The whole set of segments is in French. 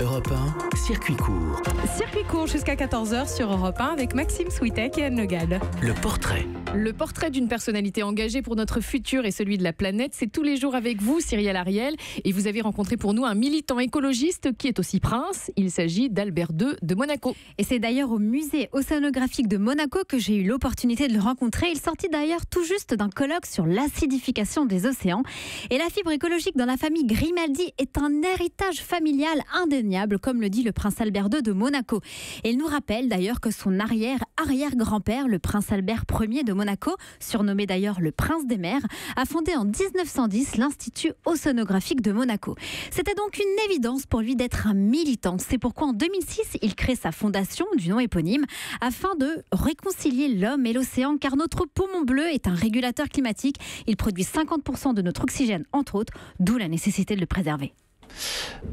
Europe 1, circuit court. Circuit court jusqu'à 14h sur Europe 1 avec Maxime Switek et Anne Le Gall. Le portrait. Le portrait d'une personnalité engagée pour notre futur et celui de la planète, c'est tous les jours avec vous, Cyrielle Ariel. Et vous avez rencontré pour nous un militant écologiste qui est aussi prince. Il s'agit d'Albert II de Monaco. Et c'est d'ailleurs au musée océanographique de Monaco que j'ai eu l'opportunité de le rencontrer. Il sortit d'ailleurs tout juste d'un colloque sur l'acidification des océans. Et la fibre écologique dans la famille Grimaldi est un héritage familial indéniable, comme le dit le prince Albert II de Monaco. Et il nous rappelle d'ailleurs que son arrière-grand-père, le prince Albert Ier de Monaco, surnommé d'ailleurs le prince des mers, a fondé en 1910 l'Institut océanographique de Monaco. C'était donc une évidence pour lui d'être un militant. C'est pourquoi en 2006, il crée sa fondation du nom éponyme afin de réconcilier l'homme et l'océan, car notre poumon bleu est un régulateur climatique. Il produit 50% de notre oxygène, entre autres, d'où la nécessité de le préserver.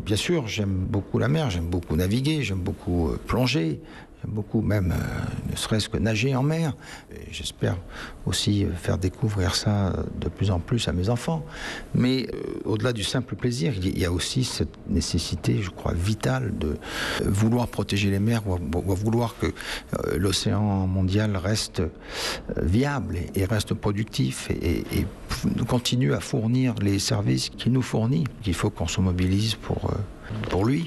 Bien sûr, j'aime beaucoup la mer, j'aime beaucoup naviguer, j'aime beaucoup plonger, j'aime beaucoup même, ne serait-ce que nager en mer. Et j'espère aussi faire découvrir ça de plus en plus à mes enfants. Mais au-delà du simple plaisir, il y a aussi cette nécessité, je crois, vitale de vouloir protéger les mers, ou vouloir que l'océan mondial reste viable et reste productif et continue à fournir les services qu'il nous fournit. Il faut qu'on se mobilise pour lui.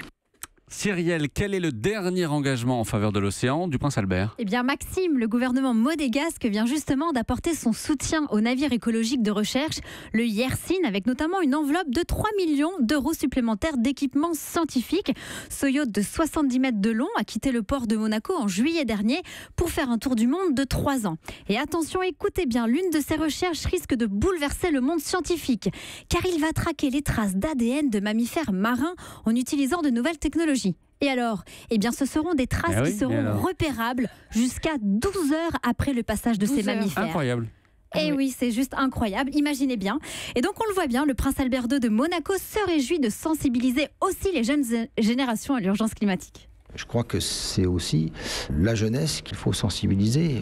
Cyrielle, quel est le dernier engagement en faveur de l'océan du prince Albert ? Eh bien Maxime, le gouvernement monégasque vient justement d'apporter son soutien au navire écologique de recherche, le Yersin, avec notamment une enveloppe de 3 millions d'euros supplémentaires d'équipements scientifiques. Ce yacht de 70 mètres de long a quitté le port de Monaco en juillet dernier pour faire un tour du monde de 3 ans. Et attention, écoutez bien, l'une de ces recherches risque de bouleverser le monde scientifique, car il va traquer les traces d'ADN de mammifères marins en utilisant de nouvelles technologies. Et alors, eh bien, ce seront des traces qui seront repérables jusqu'à 12 heures après le passage de ces mammifères. Incroyable. Et oui, c'est juste incroyable, imaginez bien. Et donc on le voit bien, le prince Albert II de Monaco se réjouit de sensibiliser aussi les jeunes générations à l'urgence climatique. Je crois que c'est aussi la jeunesse qu'il faut sensibiliser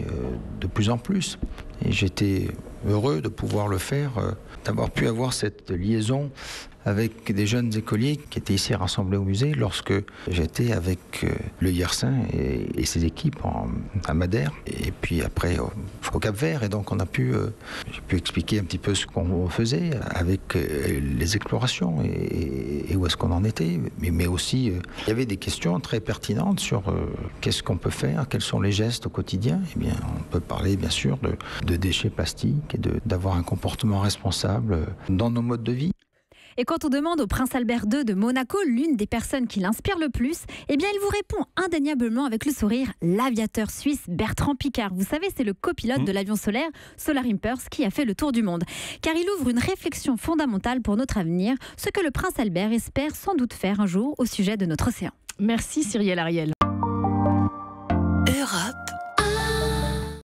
de plus en plus. Et j'étais heureux de pouvoir le faire, d'avoir pu avoir cette liaison avec des jeunes écoliers qui étaient ici rassemblés au musée lorsque j'étais avec le Yersin et ses équipes à Madère et puis après au Cap-Vert. Et donc j'ai pu expliquer un petit peu ce qu'on faisait avec les explorations et où est-ce qu'on en était. Mais aussi, il y avait des questions très pertinentes sur qu'est-ce qu'on peut faire, quels sont les gestes au quotidien. Eh bien, on peut parler bien sûr de déchets plastiques et d'avoir un comportement responsable dans nos modes de vie. Et quand on demande au prince Albert II de Monaco l'une des personnes qui l'inspire le plus, eh bien il vous répond indéniablement avec le sourire l'aviateur suisse Bertrand Piccard. Vous savez, c'est le copilote de l'avion solaire Solar Impulse qui a fait le tour du monde. Car il ouvre une réflexion fondamentale pour notre avenir, ce que le prince Albert espère sans doute faire un jour au sujet de notre océan. Merci Cyrielle Ariel.